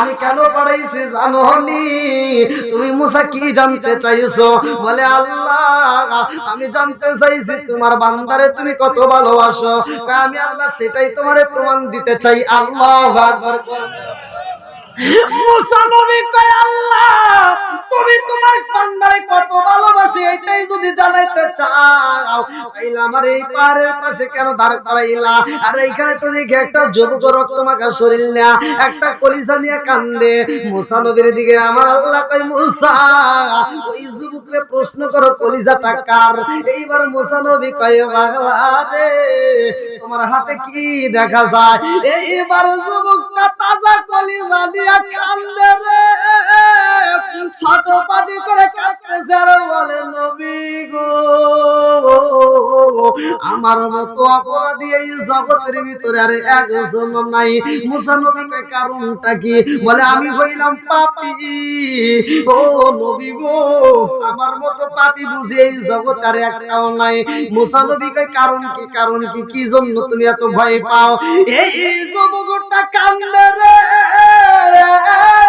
আমি কেন পাঠাইছি জানো নি? তুমি মুসা কি জানতে চাইছো? বলে আল্লাহ আমি জানতে চাইছি তোমার বান্দারে তুমি কত ভালোবাসো। আমি আল্লাহ সেটাই তোমারে প্রমাণ দিতে চাই। আল্লাহু আকবার। মুসা নবী কয় আল্লাহ তুমি তোমার বান্দারে কত ভালোবাসো এটাই যদি জানাইতে চাও তাইলে আমার এই পাহাড়ের পাশে কেন দাঁড় করাইলা? আর এইখানে তো দেখি একটা যুবক রক্তমাখা শরীর নিয়া একটা কলিজা নিয়ে কান্দে। মুসা নবীর দিকে আমার আল্লাহ কয় মুসা ওই যুবককে প্রশ্ন করো কলিজাটা কার? এইবার মুসা নবী কয় পাগলা রে তোমার হাতে কি দেখা যায়? এইবার যুবকটা তাজা কলিজা দিয়া কান্দে রে, ছোট পাটি করে কাঁদতেছে আর বলে নবী গো আমার মতো অপরাধী এই জগতের ভিতরে আর একজন নাই। মুসা নবী কয় কারণটা কি? বলে আমি হইলাম পাপী। ও নবী গো আমার মতো পাপী বুঝি এই জগতে আর একটাও নাই। মুসা নবী কয় কারণ কি? কারণ কি? কি জন্য তুমি এত ভয় পাও? এই যুবকটা কান্দে রে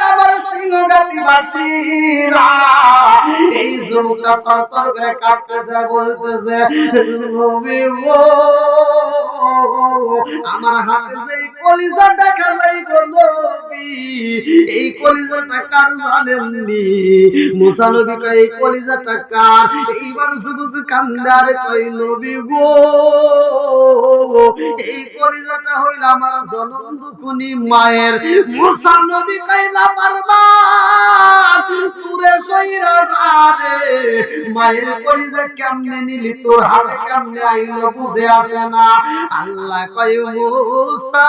আমার সিংহঘাটি বাসীরা। এই যুবকটা তরতর করে কাঁদতেছে বলতেছে নবী গো আমার হাতে যেই কলিজা দেখা যায় গো নবী এই কলিজাটা কার জানেননি? মুসা নবী কয় এই কলিজাটা কার? এইবার যুবক কান্দে আর কয় নবী গো এই কলিজাটা হইল আমার জনম দুঃখনী মায়ের। মুসা নবী কয় না বারবার তুরে সইরা যারে মায়ের কলিজা কেমনে নিলি তোর হাতে কেমনে আইলো বুঝে আসে না। আল্লাহ কয় মুসা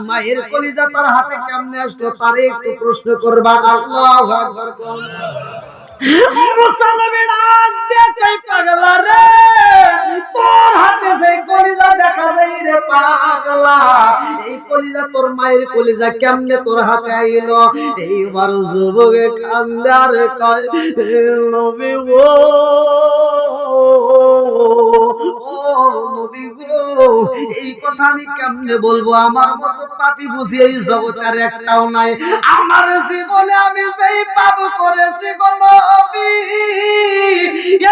মায়ের কলিজা তার হাতে কেমনে আসলো তারে একটু প্রশ্ন করবা। আল্লাহু আকবার। মুসা নবী ডাক দিয়ে কয় পাগলা রে তোর হাতে সেই কলিজা দেখা যায় রে পাগলা এই কলিজা তোর মায়ের কলিজা কেমনে তোর হাতে আইলো? এইবার যুবকে কান্দে আর কয় নবী গো নবী গো এই কথা আমি কেমনে বলবো? আমার মতো পাপী বুঝি এই জগতে আর একটাও নাই। আমার জীবনে আমি যেই পাপ করেছি গো নবী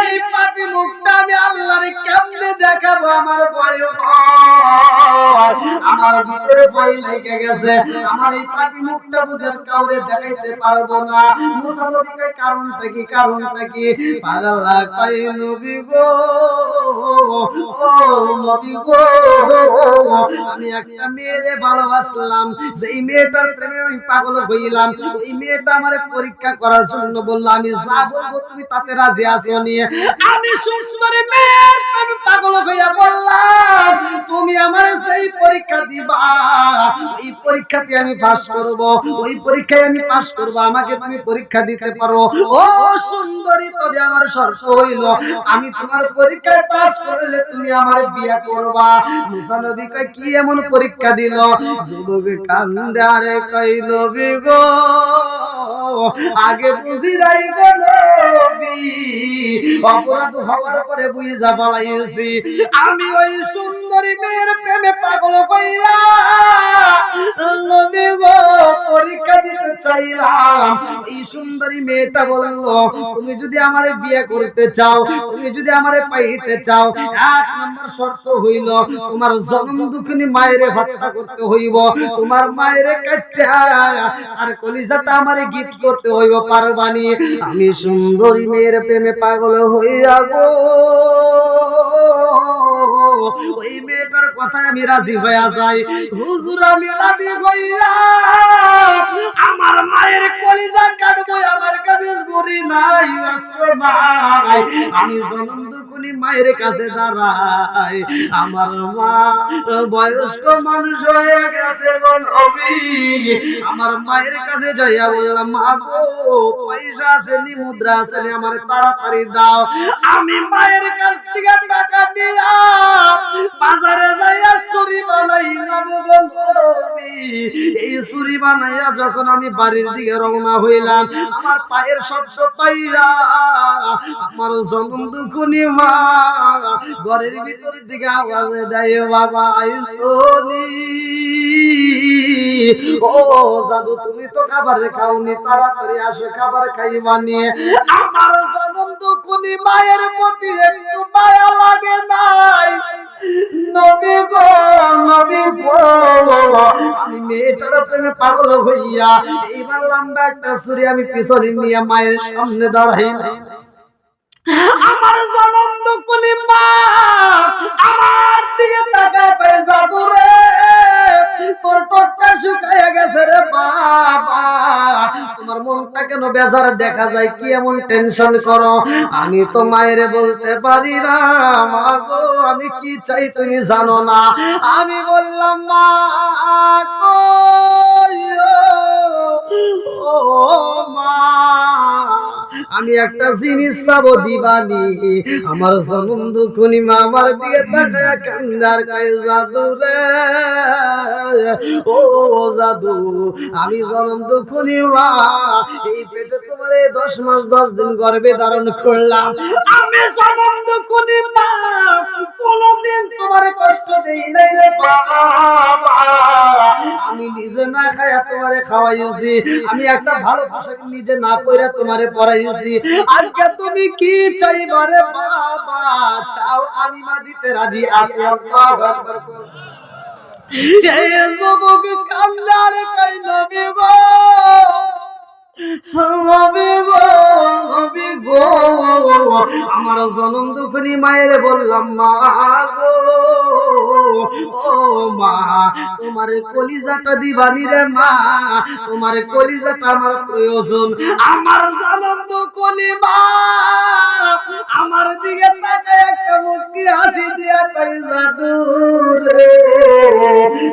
এই পাপী মুখটা আমি আল্লাহরে কেমনে দেখাবো? আমার ভয় হয়, আমার ভিতরে ভয় লেগে গেছে। আমার এই পাপী মুখটা বুঝার কাউরে দেখাইতে পারবো না। মুসা নবী কয় কারণটা কি? কারণটা কি? পাগলা কয় নবী গো ও নবী গো আমি একটা মেয়েরে ভালোবাসলাম, যেই মেয়েটার প্রেমে আমি পাগল হইলাম। ওই মেয়েটা আমারে পরীক্ষা করার জন্য বলল আমি যা বলবো তুমি তাতে রাজি আছো নিয়ে। আমি সুন্দরী মেয়ের প্রেমে পাগল হইয়া বললাম তুমি আমারে সেই পরীক্ষা দিবা, ওই পরীক্ষাতে আমি পাস করব, ওই পরীক্ষায় আমি পাস করব, আমাকে তুমি পরীক্ষা দিতে পারো। ও সুন্দরী তবে আমার শর্ত হইল আমি তোমার পরীক্ষায় পাস করলে তুমি আমারে বিয়ে করবা। মুসা নবী কয় কি এমন পরীক্ষা দিল? যুবক কান্দে আরে কয় নবী গো আগে বুঝি নাই গো নবী অপরাধ হওয়ার পরে বুঝা পালাইছি। আমি ওই সুন্দরী মেয়ের প্রেমে পাগল হইয়া নবী গো পরীক্ষা দিতে চাইলাম। এই সুন্দরী মেয়েটা বলল তুমি যদি আমারে বিয়ে করতে চাও, তুমি যদি আমারে পাইতে চাও, এক নম্বর শর্ত হইল তোমার জনম দুঃখিনী মায়েরে হত্যা করতে হইব, তোমার মায়েরে কাটতে আর কলিজাটা আমারে গিফট করতে হইব। পারবানি? আমি সুন্দরী মেয়ের প্রেমে পাগল হইয়া গো ওই মেয়েটার কথায় আমি রাজি হইয়া যাই। হুজুর আমি রাজি হইয়া আমার মায়ের কলিজা কাটবো, আমার কাছে ছুরি নাই অস্ত্র নাই, আমি জনম দুঃখিনী মায়ের কাছে দাঁড়াই। আমার মা বয়স্ক মানুষ হয়ে গেছে গো নবী, আমার মায়ের কাছে যাইয়া বললাম মা গো পয়সা আছে নি, মুদ্রা আছে নি, আমার তাড়াতাড়ি দাও। আমি মায়ের কাছ থেকে টাকা নিয়া বাজারে যাইয়া ছুরি বানাইলাম গো নবী। এই ছুরি বানাইয়া যখন আমি বাড়ির দিকে রওনা হইলাম, আমার পায়ের শব্দ পাইয়া আমার জনম দুঃখিনী মা ঘরের ভিতর দিকে আওয়াজ দেয় বাবা আইসোনি। ও জাদু তুমি তো খাবার খাওনি, তাড়াতাড়ি আসো খাবার খাইবা নিয়ে। আমার জনম দুঃখনি মায়ের প্রতি একটু মায়া লাগে নাই। নবী গো, নবী গো, আমি মেয়েটার প্রেমে পাগল হইয়া এইবার লম্বা একটা ছুরি আমি পিছনে নিয়ে মায়ের সামনে দাঁড়াইলাম। আমার জনম দুঃখনি মা আমার দিকে তাকায় কই, জাদু রে তোর ঠোঁটটা শুকায় গেছে রে বাবা, তোমার মনটা কেন বেজার দেখা যায়, কি এমন টেনশন করো? আমি তো মায়ের বলতে পারি না, মা গো আমি কি চাই তুমি জানো না। আমি বললাম মা গো, ও মা আমি একটা জিনিস চাবো দিবানি। আমার জনম দুঃখনি মা আমার দিকে তাকায় কান্দার কয়, জাদু রে ও জাদু, আমি জনম দুঃখনি মা এই পেটে তোমার 10 মাস 10 দিন গর্ভে ধারণ করলাম। আমি জনম দুঃখনি মা কোনদিন তোমার কষ্ট দেই নাই রে বাবা, আমি নিজে না খায়া তোমারে খাওয়াইছি, আমি একটা ভালো পোশাক নিজে না পরে তোমারে পরাইছি। আজকে তুমি কি চাইবা রে বাবা, চাও আমি মা দিতে রাজি আছি। আল্লাহু আকবার। এই যুবক কান্নার কই, নবী গো, নবী গো, নবী গো, আমার জনম দুঃখনি মায়ের বললাম মা গো, ও মা তোমার কলিজাটা দিবানি রে মা, তোমার কলিজাটা আমার প্রয়োজন। আমার জনম দুঃখনি মা আমার দিকে তাকায় একটা মুস্কি হাসি দিয়া কই, জাদু রে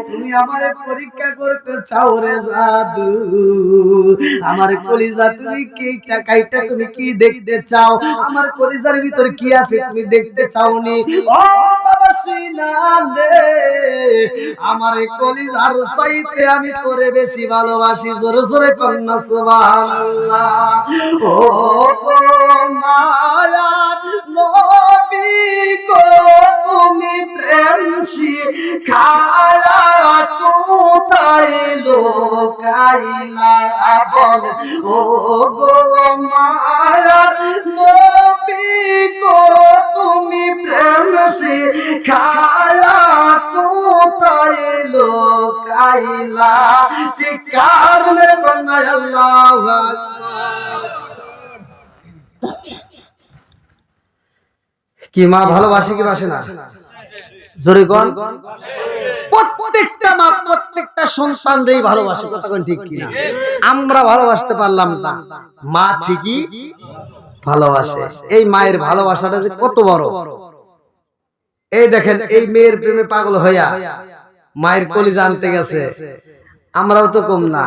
তুমি আমার পরীক্ষা করতে চাও রে জাদু, আমার কলিজা তুমি কেটা কাইটা তুমি কি দেখতে চাও, আমার কলিজার ভিতর কি আছে তুমি দেখতে চাওনি? ও বাবা শুইনা রে, আমার কলিজার চাইতে আমি তোরে বেশি ভালোবাসি। জোরে জোরে কন্যা সুবহানাল্লাহ। ও গো মায়ার নবী গো, তুমি প্রেম শিখায়া কোথায় লোকাইলা বল, ও গো মায়ার নবী গো, তুমি প্রেম শিখায়া কোথায় লোকাইলা, চিৎকার মেরে কন্যা আল্লাহু আকবার। কি মা ভালোবাসে কি বাসে না? জোরে কোন? প্রত্যেকটা মা প্রত্যেকটা সন্তানরেই ভালোবাসে, কথা কোন ঠিক কি না? আমরা ভালোবাসতে পারলাম না, মা ঠিকই ভালোবাসে। এই মায়ের ভালোবাসাটা যে কত বড়, এই দেখেন এই মেয়ের প্রেমে পাগল হইয়া মায়ের কলিজা আনতে গেছে। আমরাও তো কম না,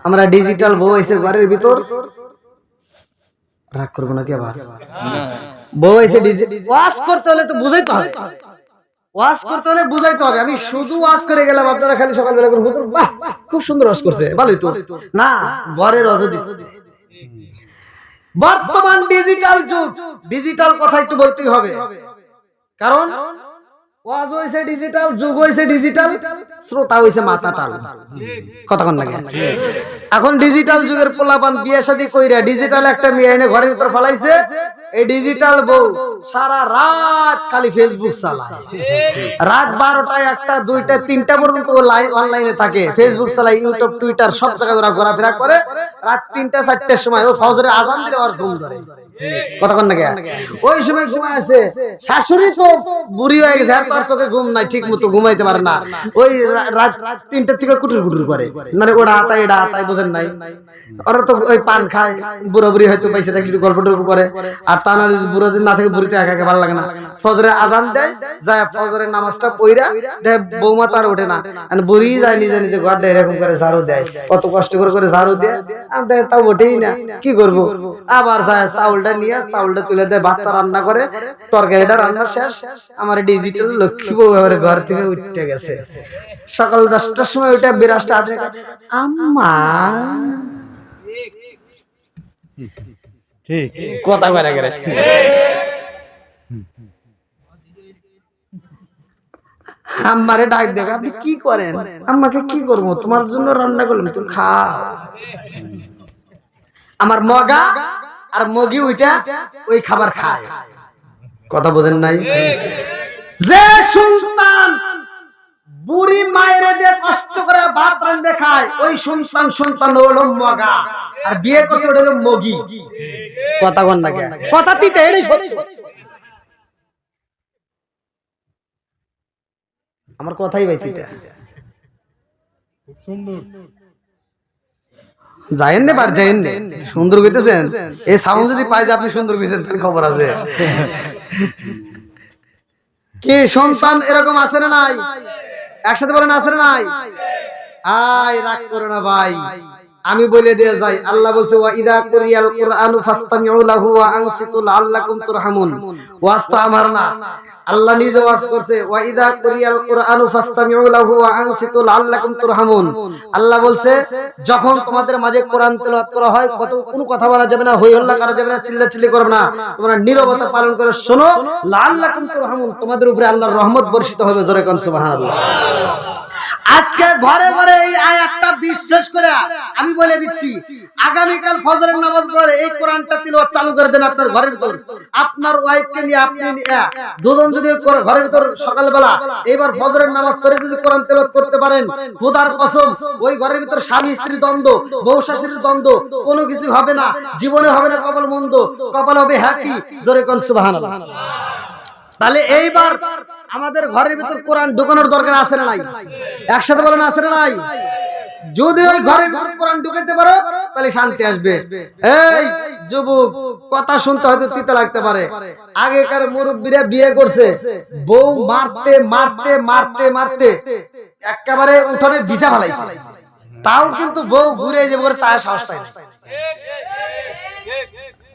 আমরা ডিজিটাল বউ এসে ঘরের ভিতর, রাগ করবো না কি আবার, বউ এসে ওয়াজ করতে হলে তো বুঝাইতে হবে, ওয়াজ করতে হলে বুঝাইতে হবে। আমি শুধু ওয়াজ করে গেলাম, আপনারা খালি সকালবেলা করে হুজুর বাহ খুব সুন্দর ওয়াজ করছে, ভালোই তো না, ঘরের অজদি। বর্তমান ডিজিটাল যুগ, ডিজিটাল কথা একটু বলতেই হবে, কারণ ওয়াজ হইছে ডিজিটাল, যুগ হইছে ডিজিটাল, শ্রোতা হইছে মাথা টাল, কথা কোন লাগে। এখন ডিজিটাল যুগের পোলাপান বিয়ে শাদী কইরা ডিজিটাল একটা মেয়ে এনে ঘরের ভিতর ফলাইছে। এই ডিজিটাল বউ সারা রাত খালি ফেসবুক চালায়, রাত 12টা 1টা 2টা 3টা পর্যন্ত অনলাইনে থাকে, ফেসবুক চালায়, ইউটিউব টুইটার সব জায়গায় ওরা ঘোরাফেরা করে। রাত 3টা 4টার সময় ও ফজরের আজান দিলে ওর ঘুম ধরে, কথা কোন লাগে। ওই সময় ঘুমায় আসে, শাশুড়ি তো বুড়ি হয়ে গেছে, আর তার চোখে ঘুম নাই, ঠিক মতো ঘুমাইতে পারে না। ওই রাত 3টার থেকে কুটুর কুটুর করে, মানে ওটা আতায় এটা আতায়, বোঝেন নাই? ওরা তো ওই পান খায়, বুড়া বুড়ি হয়তো পয়সা থাকলে একটু গল্প টল্প করে, আর তা না বুড়ো দিন না থেকে বুড়িতে একা একা ভালো লাগে না। ফজরে আজান দেয়, যায় ফজরের নামাজটা পইরা দেয়, বৌমা তার ওঠে না, বুড়ি যায় নিজে নিজে ঘর দেয়, এরকম করে ঝাড়ু দেয়, কত কষ্ট করে করে ঝাড়ু দেয়, তাও ওঠেই না, কি করবো? আবার যায় চাউলটা নিয়ে চাউলটা তুলে দেয়, ভাতটা রান্না করে, তরকারিটা রান্না শেষ। আমার ডিজিটাল লক্ষ্মী বউ ঘর থেকে উঠতে গেছে, সকাল 10টার সময় ওইটা বিরাজটা আছে, আম্মা ঠিক কথা কয় না আম্মারে ডাক দেবে, আপনি কি করেন? আম্মাকে কি করবো, তোমার জন্য রান্না করলাম, তুমি খাও। আমার মগা আর মগি ওইটা ওই খাবার খায়। কথা বোঝেন নাই? যে সন্তান বুড়ি মায়ের দিয়ে কষ্ট করে ভাত রান্ধে খায়, ওই সন্তান হলো মগা, আর বিয়ে করছে ওটা হলো মগি। কথা বল না, কথা তিতে আমার কথাই ভাই তিতে। খুব সুন্দর। যাইন নে বার যাইন নে, সুন্দর কইতেছেন। এই সাউন্ড যদি পাই যে আপনি সুন্দর কইছেন তাহলে খবর আছে। কি সন্তান এরকম আছে না নাই? একসাথে বলেন আছে না নাই? আয় রাগ করো না ভাই, আমি বলে দিয়ে যাই। আল্লাহ বলছে ওয়া ইযা কুরিয়াল কুরআনু ফাসতামিউ লাহু ওয়া আনসিতু লাআল্লাকুম তুরহামুন। ওয়াজ তো আমার না, আল্লাহ নিজে ওয়াজ করছে ওয়া ইযা কুরিয়াল কুরআনু ফাসতামিউ লাহু ওয়া আনসিতু লাআল্লাকুম তুরহামুন। আল্লাহ বলছে যখন তোমাদের মাঝে কোরআন তেলাওয়াত করা হয়, কোনো কথা বলা যাবে না, হই হল্লা করা যাবে না, চিল্লাচিল্লি করবে না, তোমরা নীরবতা পালন করে শোনো, লাআল্লাকুম তুরহামুন, তোমাদের উপরে আল্লাহর রহমত বর্ষিত হবে। জোরে কোন সুবহানাল্লাহ। আজকে ঘরে ঘরে এই আয়াতটা বিশ্বাস করে আমি বলে দিচ্ছি, আগামীকাল ফজরের নামাজ পড়ে এই কোরআনটা তিলাওয়াত চালু করে দেন আপনার ঘরের ভিতর। আপনার ওয়াইফকে নিয়ে আপনি দুজন যদি ঘরের ভিতর সকালবেলা এইবার ফজরের নামাজ পড়ে যদি কোরআন তিলাওয়াত করতে পারেন, খোদার কসম ওই ঘরের ভিতর স্বামী স্ত্রীর দ্বন্দ্ব, বউ শাশুড়ির দ্বন্দ্ব কোনো কিছু হবে না, জীবনে হবে না কপাল মন্দ, কপাল হবে হ্যাপি। জোরে কোন সুবহানাল্লাহ। তাহলে এইবার আমাদের ঘরের ভিতর কোরআন ঢুকানোর দরকার আছে না নাই? একসাথে বলেন আছে না নাই? যদি ওই ঘরের ভিতর কোরআন ঢুকাইতে পারো তাহলে শান্তি আসবে। এই যুবক, কথা শুনতে হয়তো তিতা লাগতে পারে, আগেকার মুরব্বীরা বিয়ে করছে, বউ মারতে মারতে মারতে মারতে একেবারে উঠোনে ভিজা ফেলাইছে, তাও কিন্তু বউ ঘুরে যে করে চায় সাহস পায় না।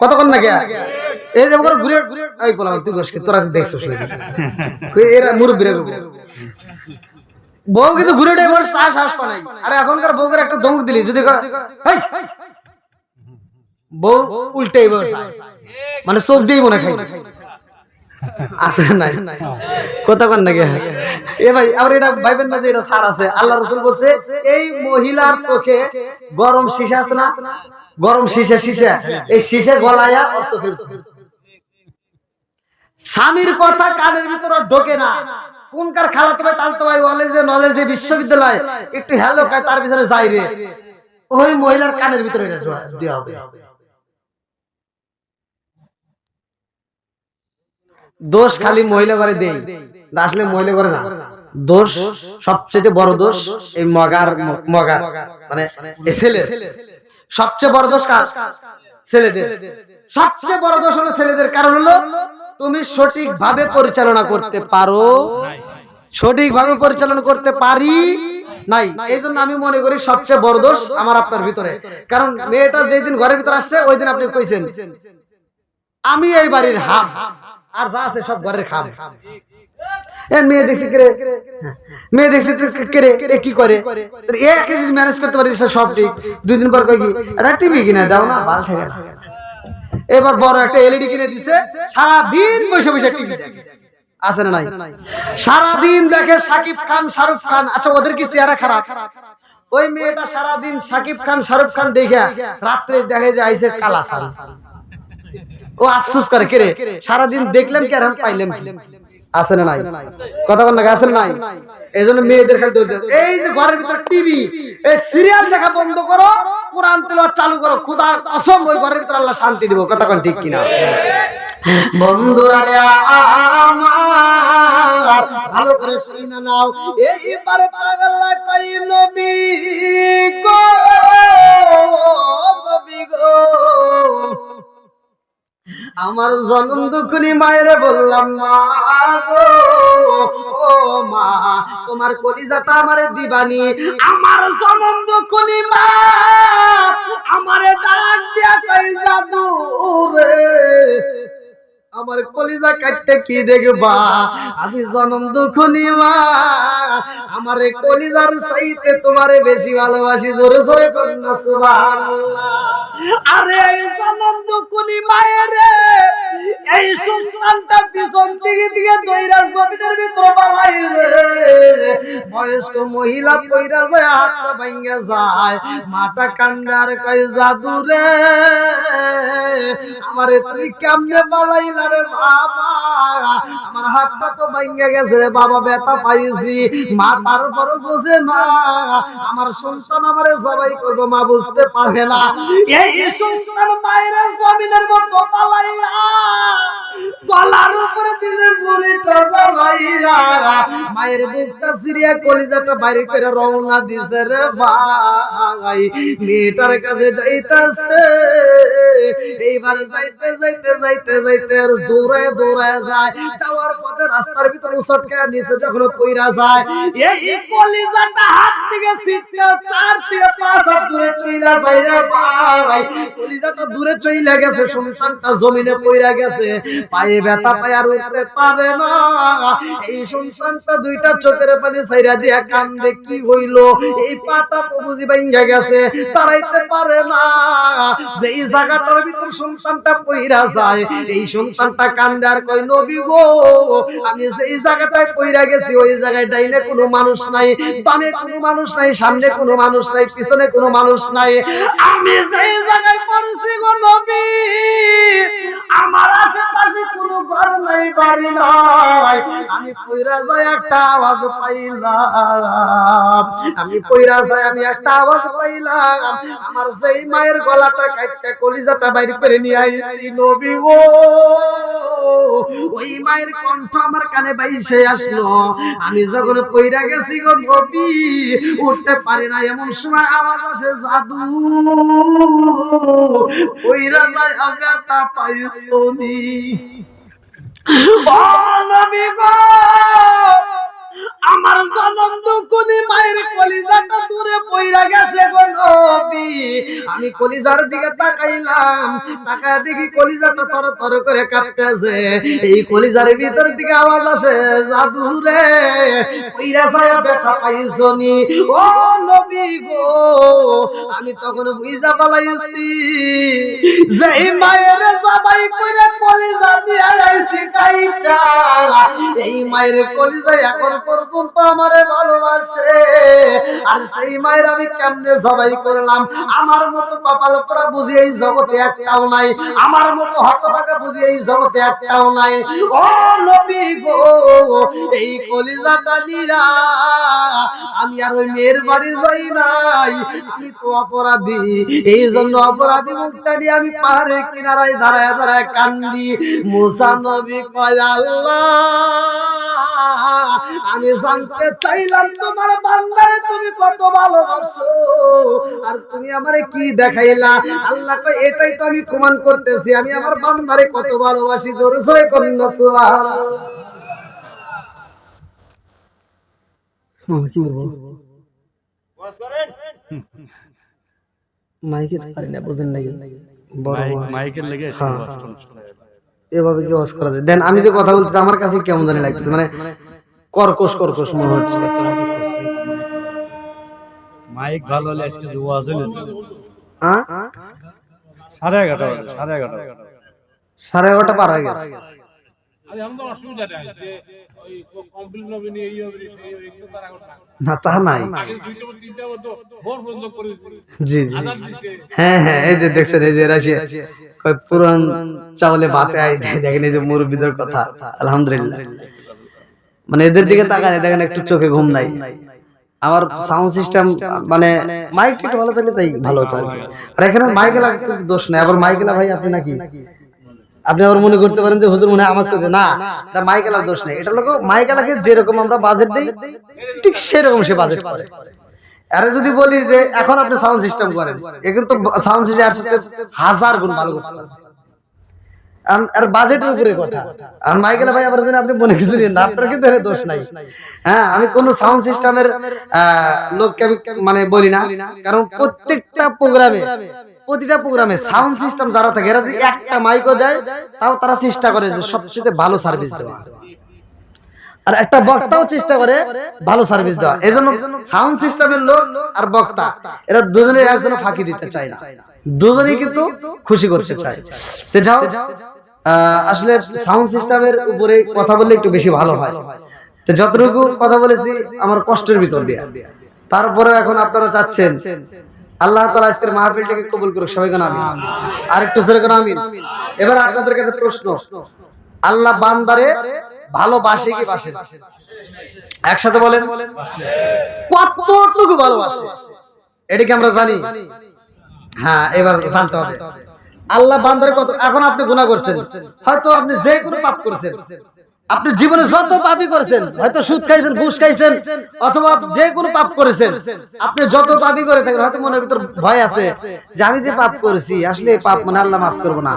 কতক্ষণ না গিয়া এই যে ঘুরে এই বললাম তুই গোসকে তোরা দেখছিস এরা মুরব্বীরা বউ কিন্তু ঘুরে ডেবার সাহস পায় নাই। আরে এখনকার বউকে একটা ধমক দিলি যদি বউ উল্টেই বসে, মানে চোখ দিয়েই মনে খাই আছে নাই? কতক্ষণ না গিয়া এ ভাই আবার এটা ভাইবেন না যে এটা সার আছে। আল্লাহ রাসূল বলছে এই মহিলার চোখে গরম সীসা আছে না, গরম সীসা এই সীসা গলায়া ওর চোখের স্বামীর কথা কানের ভিতরে ঢোকে না। কোনকার খালাতো ভাই তালতো ভাই নলেজে বিশ্ববিদ্যালয় একটু হ্যালো খায় তার ভিতরে যাই রে, ওই মহিলার কানের ভিতরে এটা দেওয়া হবে। দোষ খালি মহিলা করে দেই, আসলে মহিলা করে না। দোষ সবচেয়ে বড় দোষ এই মগার মানে ছেলে। সবচেয়ে বড় দোষ কার? ছেলেদের। সবচেয়ে বড় দোষ হলো ছেলেদের। কারণ হলো তুমি সঠিকভাবে পরিচালনা করতে পারো, সঠিকভাবে পরিচালনা করতে পারি নাই। এই জন্য আমি মনে করি সবচেয়ে বড় দোষ আমার আপনার ভিতরে। কারণ মেয়েটা যেদিন ঘরের ভিতরে আসছে ওই দিন আপনি কইছেন আমি এই বাড়ির হাম, আর যা আছে সব ঘরের খাম। মেয়ে দেখছি মেয়ে দেখছি কি করে ম্যানেজ করতে পারি সব ঠিক। 2 দিন পর কই কি একটা টিভি কিনে দাও না, ভালো থাকে না। এবার বড় একটা এলইডি কিনে দিছে, সারা দিন বসে বসে টিভি দেখে, আছে না নাই? সারা দিন দেখে সাকিব খান শাহরুখ খান। আচ্ছা ওদের কি চেহারা খারাপ? ওই মেয়েটা সারা দিন সাকিব খান শাহরুখ খান দেখে রাত্রে দেখে যে আইছে কালাসান, ও আফসোস করে কে রে সারা দিন দেখলাম কি আর পাইলাম, আছে না নাই? কথা বল না, আছে না নাই? এইজন্য মেয়েদের খালি দৌড় দাও। এই যে ঘরের ভিতর টিভি, এই সিরিয়াল দেখা বন্ধ করো, কোরআন তেলাওয়াত চালু করো, খোদার কসম ওই ঘরের ভিতর আল্লাহ শান্তি দিব। কথা কোন ঠিক কিনা? বন্ধুরা আমার ভালো করে শুনে নাও, এইবারে পাগল্লা কই নবী গো, নবী গো, আমার জনম দুঃখনি মায়ের বললাম মা গো, ও মা তোমার কলিজাটা আমারে দিবানি। আমার জনম দুঃখনি মা আমারে ডাক দিয়া কই জাদু রে, আমার কলিজা কাটতে কি দেখবা আমি জনম দুঃখনি মা আমার কলিজার চাইতে তোমারে বেশি ভালোবাসি জোরে জোরে কন্যা সুবহানাল্লাহ আরে এই জনম দুঃখনি মায়ের এই সন্তানটা পিছন দিকে দইরা জমিনের ভিতর বাড়াইলে বয়স্ক মহিলা পয়রা যায় হাতটা ভাঙা যায় মাটা কান্দে আর কই জাদু রে আমারে তুই কেমনে বাড়াইলা রে বাবা আমার হাতটা তো ভাঙা গেছে রে বাবা ব্যথা পাইছি মা তারপর বুঝে না আমার সন্তান আমারে সবাই কইবো মা বুঝতে পারে না এই সন্তান মায়ের জমিনের মধ্যে পালাইয়া গলার উপরে দিলে জুরিটা জ্বালাইয়া মায়ের বুকটা সিরিয়া কলিজাটা বাইরে করে রওনা দিছে রে ভাই মেয়েটার কাছে যাইতাছে এইবার যাইতে যাইতে যাইতে যাইতে আর দৌড়ায় দৌড়ায় যায় যাওয়ার পথে রাস্তার ভিতর উছটকে নিচে যখন পইরা যায় এই কলিজাটা হাত থেকে ছিটকে 4 থেকে 5 হাত দূরে চইলা যায় রে ভাই কলিজাটা দূরে চইলা গেছে সন্তানটা জমিনে পইরা গেছে পায়ে ব্যথা পায় আর উঠতে পারে না এই সন্তানটা দুইটা চোখের পানি ছাইরা দিয়া কান্দে কি হইল এই পাটা তো বুঝি ভাঙা গেছে তারাইতে পারে না যে এই জায়গাটার ভিতর সন্তানটা পইরা যায় এই সন্তানটা কান্দে আর কই নবী গো আমি যেই জায়গাটায় পইরা গেছি ওই জায়গায় ডাইনে কোনো মানুষ নাই বামে কোনো মানুষ নাই সামনে কোনো মানুষ নাই পিছনে কোনো মানুষ নাই আমি যেই জায়গায় পড়ছি গো নবী আমার আশেপাশে কোনো ঘর নাই বাড়ি নাই আমি পইরা যাই একটা আওয়াজ পাইলাম আমি পইরা যাই আমি একটা আওয়াজ পাইলাম আমার সেই মায়ের গলাটা কাটতে কলিজাটা বাইরে করে নিয়ে আইছি নবী গো ওই মায়ের কণ্ঠ আমার কানে বাইসে আসলো আমি যখন পইরা গেছি গো নবী উঠতে পারি না এমন সময় আওয়াজ আসে জাদু পইরা যায় ব্যথা পাইছনি ও নবী গো আমার জনম দুঃখনি মায়ের কলিজাটা দূরে পইরা গেছে গো নবী আমি কলিজার দিকে তাকাইলাম তাকায় দেখি কলিজাটা থরথর করে কাঁপতেছে এই কলিজার ভিতর দিকে আওয়াজ আসে জাদু রে পইরা যায় ব্যথা পাইছনি ও নবী গো আমি তখন বুঝা পালাইছি যে এই মায়ের জবাই কইরা কলিজা দিয়া আইছি কাইটা এই মায়ের কলিজা এখন পর্যন্ত আমারে ভালোবাসে আর সেই মায়ের আমি কেমনে জবাই করলাম আমার মতো কপাল পোড়া বুঝি এই জগতে একটাও নাই আমার মতো হতভাগা বুঝি এই জগতে একটাও নাই ও নবী গো এই কলিজাটা নিরা আমি আর ওই মেয়ের বাড়ি যাই নাই আমি তো অপরাধী এই জন্য অপরাধী মুখটা নিয়ে আমি পাহাড়ের কিনারায় দাঁড়ায় দাঁড়ায় কান্দি মুসা নবী কয় আল্লাহ আমি জানতে চাইলাম তোমার বান্দারে তুমি কত ভালোবাসো আর তুমি আমারে কি দেখাইলা আল্লাহ কয় এটাই তো আমি প্রমাণ করতেছি আমি আমার বান্দারে কত ভালোবাসি জোরে জোরে কন্যা সুবহানাল্লাহ কি বলবো মাইকে পারি না বুঝেন নাকি বড় মাইকের লেগে এভাবে কি ওয়াজ করা যায় দেন আমি যে কথা বলতে আমার কাছে কেমন জানি লাগতেছে মানে কর্কশ কর্কশ মনে হচ্ছে মাইক ভালো হলে আজকে যে ওয়াজ হলো হ্যাঁ 11:30 11:30 পার হয়ে গেছে না তা নাই জি জি হ্যাঁ হ্যাঁ এই যে দেখছেন এই যে রাশিয়া কয় পুরান চাউলে ভাতে আই দেখেন এই যে মুরব্বিদের কথা আলহামদুলিল্লাহ মানে এদের দিকে তাকান দেখেন একটু চোখে ঘুম নাই আমার সাউন্ড সিস্টেম মানে মাইক একটু ভালো থাকলে তাই ভালো হতো আর এখানে মাইকেলা দোষ নাই আবার মাইকেলা ভাই আপনি নাকি আপনি আবার মনে করতে পারেন যে হুজুর মনে আমার তো না মাইকেলার দোষ নেই এটা লোক মাইকেলাকে যেরকম আমরা বাজেট দেই ঠিক সেরকম সে বাজেট করে আরে যদি বলি যে এখন আপনি সাউন্ড সিস্টেম করেন এ কিন্তু সাউন্ড সিস্টেম এর সাথে 1000 গুণ ভালো করতে পারবে আর বাজেটের উপরে কথা আর মাইকেলা ভাই আবার যদি আপনি মনে কিছু নেন আপনার কিন্তু এর দোষ নাই হ্যাঁ আমি কোন সাউন্ড সিস্টেমের লোককে আমি মানে বলি না কারণ প্রত্যেকটা প্রোগ্রামে প্রতিটা প্রোগ্রামে সাউন্ড সিস্টেম যারা থাকে এরা যদি একটা মাইকও দেয় তাও তারা চেষ্টা করে যে সবচেয়ে ভালো সার্ভিস দেওয়া, আর একটা বক্তাও চেষ্টা করে ভালো সার্ভিস দেওয়া। এজন্য সাউন্ড সিস্টেমের লোক আর বক্তা এরা দুজনেই একজনে ফাঁকি দিতে চায় না, দুজনেই কিন্তু খুশি করতে চায়। তো যাও, আসলে সাউন্ড সিস্টেমের উপরে কথা বললে একটু বেশি ভালো হয়। তো যতটুকু কথা বলেছি আমার কষ্টের ভিতর দিয়ে, তারপরে এখন আপনারা চাচ্ছেন আল্লাহ তাআলা আজকের মাহফিলটাকে কবুল করুক, সবাই কোন আমিন, আরেকটু জোরে কোন আমিন। এবার আপনাদের কাছে প্রশ্ন, আল্লাহ বান্দারে ভালোবাসে কি বাসে না? একসাথে বলেন, কতটুকু ভালোবাসে এটা কি আমরা জানি? হ্যাঁ, এবার জানতে হবে আল্লাহ বান্দারে কত। এখন আপনি গুনাহ করছেন, হয়তো আপনি যে কোনো পাপ করেছেন, আপনি জীবনে যত পাপই করেছেন, হয়তো সুদ খাইছেন, ঘুষ খাইছেন, অথবা যে কোনো পাপ করেছেন, আপনি যত পাপই করে থাকেন, হয়তো মনের ভিতর ভয় আছে যে আমি যে পাপ করেছি আসলে এই পাপ মানে আল্লাহ মাফ করবো না।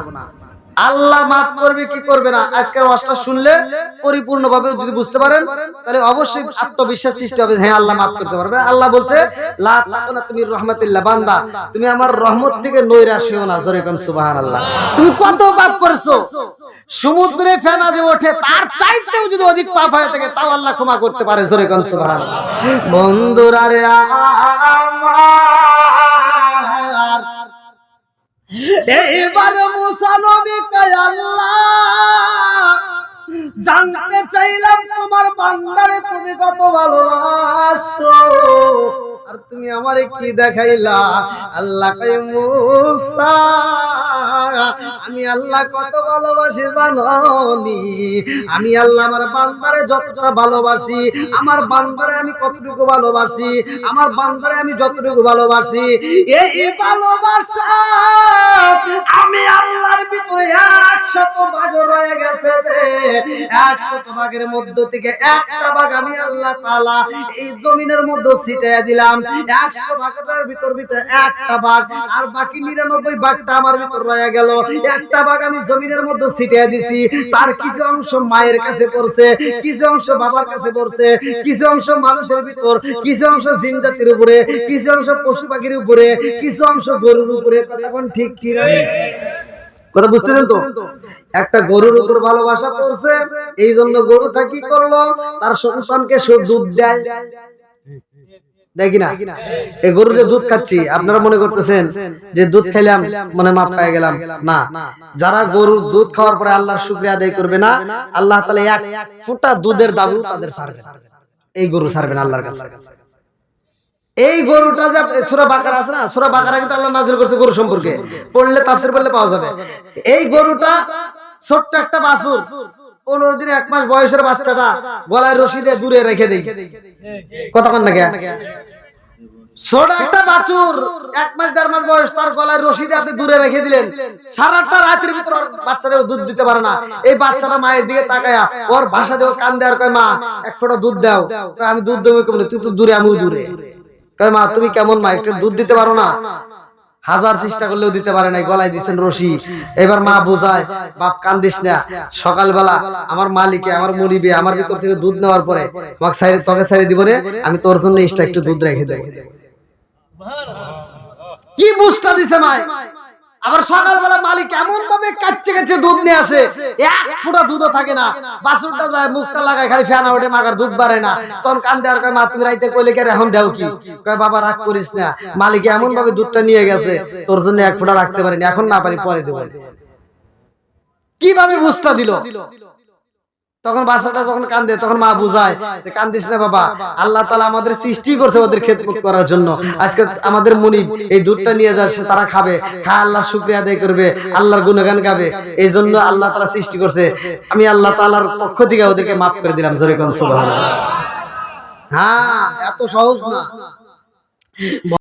আল্লাহ মাফ করবে কি করবে না আজকের ওয়াজটা শুনলে পরিপূর্ণভাবে যদি বুঝতে পারেন তাহলে অবশ্যই আত্মবিশ্বাস সৃষ্টি হবে, হ্যাঁ আল্লাহ মাফ করতে পারবে। আল্লাহ বলছে লা তাকুনাতু মির রাহমাতিল্লাহ, বান্দা তুমি আমার রহমত থেকে নৈরাশ হইও না। জোরে কোন সুবহানাল্লাহ। তুমি কত পাপ করেছো, সমুদ্রে ফেনা যে ওঠে তার চাইতেও যদি অধিক পাপ হয়ে থাকে তাও আল্লাহ ক্ষমা করতে পারে। জোরে কোন সুবহানাল্লাহ। বন্ধুরা রে আমার, এইবার মুসা নবী কয় আল্লাহ জানতে চাইলাম তোমার বান্দারে তুমি কত ভালোবাসো, আর তুমি আমারে কি দেখাইলা? আল্লাহ কয় মুসা আমি আল্লাহ কত ভালোবাসি জানোনি? আমি আল্লাহ আমার বান্দারে যতটা ভালোবাসি, আমার বান্দারে আমি কতটুকু ভালোবাসি, আমার বান্দারে আমি যতটুকু ভালোবাসি, এই ভালোবাসা আমি আল্লাহর ভিতরে 100 ভাগ রয়ে গেছে। 100 ভাগের মধ্য থেকে একটা ভাগ আমি আল্লাহ তাআলা এই জমিনের মধ্যে ছিটিয়ে দিলাম। 100 ভাগের ভিতর একটা ভাগ, আর বাকি 99 ভাগটা আমার ভিতর রয়ে গেল। একটা ভাগ আমি জমিনের মধ্যে ছিটিয়ে দিছি, তার কিছু অংশ মায়ের কাছে পড়ছে, কিছু অংশ বাবার কাছে পড়ছে, কিছু অংশ মানুষের ভিতর, কিছু অংশ জিন জাতির উপরে, কিছু অংশ পশু পাখির উপরে, কিছু অংশ গরুর উপরে। এখন ঠিক কি কথা বুঝতেছেন তো? একটা গরুর উপর ভালোবাসা পড়ছে, এই জন্য গরুটা কি করলো? তার সন্তানকে দুধ দেয়, দেখি না? এই গরু যে দুধ খাচ্ছি, আপনারা মনে করতেছেন যে দুধ খাইলাম মানে মাপ পেয়ে গেলাম? না, যারা গরুর দুধ খাওয়ার পরে আল্লাহর শুকরিয়া আদায় করবে না, আল্লাহ তাআলা এক ফোঁটা দুধের দাবি তাদের ছাড়বে না। এই গরু ছাড়বেন আল্লাহর কাছে। এই গরুটা যে সূরা বাকারা আছে না, সূরা বাকারা কিন্তু আল্লাহ নাযিল করেছে গরু সম্পর্কে, পড়লে তাফসীর পড়লে পাওয়া যাবে। এই গরুটা ছোট্ট একটা বাছুর, 15 দিন 1 মাস বয়সের বাচ্চাটা গলায় রশি দিয়ে দূরে রেখে দেই। কতক্ষণ লাগে? ছোট একটা বাছুর 1 মাস 1.5 মাস বয়স, তার গলায় রশি দিয়ে আপনি দূরে রেখে দিলেন, সারাটা রাতের ভিতর বাচ্চাটাও দুধ দিতে পারে না। এই বাচ্চাটা মায়ের দিকে তাকায়া ওর ভাষা দিয়ে কান দেওয়ার কয় মা এক ফোঁটা দুধ দাও। আমি দুধ দেবো কেমন? তুই তো দূরে, আমিও দূরে। কয় মা তুমি কেমন মা, একটু দুধ দিতে পারো না? হাজার চেষ্টা করলেও দিতে পারে নাই, গলায় দিচ্ছেন রশি। এবার মা বোঝায়, বাপ কান্দিস না, সকালবেলা আমার মালিকে আমার মনিবে আমার ভিতর থেকে দুধ নেওয়ার পরে তোকে ছাড়িয়ে দিব রে, আমি তোর জন্য একটু দুধ রেখে দেবো। কি বুঝটা দিছে মায়। আবার সকালবেলা মালিক এমন ভাবে কাচ্চে কাচ্চে দুধ নিয়ে আসে, 1 ফোঁটা দুধও থাকে না। বাছুরটা যায় মুখটা লাগায় খালি ফেনা ওঠে, মাগার দুধ বাড়ে না। তখন কান্দে আর কয় মা তুমি রাইতে কইলে কে এখন দাও কি? কয় বাবা রাগ করিস না, মালিক এমন ভাবে দুধটা নিয়ে গেছে তোর জন্য 1 ফোঁটা রাখতে পারিনি, এখন না পারি পরে দেব। কিভাবে বুঝটা দিল? তখন বাচ্চাটা যখন কান্দে তখন মা বুঝায় যে কান্দিস না বাবা, আল্লাহ তাআলা আমাদের সৃষ্টি করছে ওদের খেদমত করার জন্য। আজকে আমাদের মুনিব এই দুধটা নিয়ে যাচ্ছে, তারা খাবে, খায় আল্লাহর শুকরিয়া আদায় করবে, আল্লাহর গুণগান গাবে, এই জন্য আল্লাহ তাআলা সৃষ্টি করছে। আমি আল্লাহ তাআলার পক্ষ থেকে ওদেরকে মাফ করে দিলাম। জোরে কোন সুবহানাল্লাহ। হ্যাঁ, এত সহজ না।